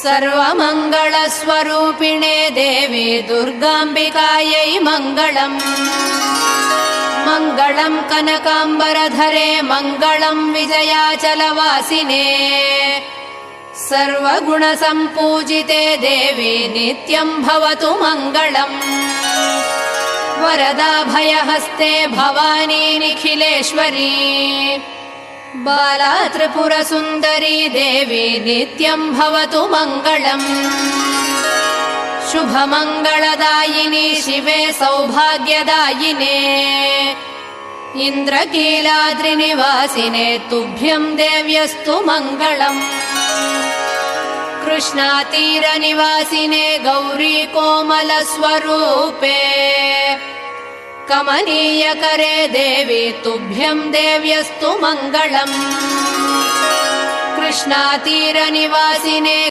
सर्वमङ्गलस्वरूपिणे देवी दुर्गाम्बिकायै मङ्गलम्। मङ्गलम् कनकाम्बरधरे मङ्गलम् विजयाचलवासिने सर्वगुणसम्पूजिते देवी नित्यम् भवतु मङ्गलम्। वरदाभयहस्ते भवानी निखिलेश्वरी बाला त्रिपुरसुन्दरी देवी नित्यम् भवतु मङ्गलम्। शुभमङ्गलदायिनी शिवे सौभाग्यदायिने इन्द्रकीलाद्रिनिवासिने तुभ्यम् देव्यस्तु मङ्गलम्। कृष्णातीरनिवासिने गौरी कोमलस्वरूपे कमनीयकरे देवी तुभ्यम् देव्यस्तु मङ्गलम्। कृष्णातीरनिवासिने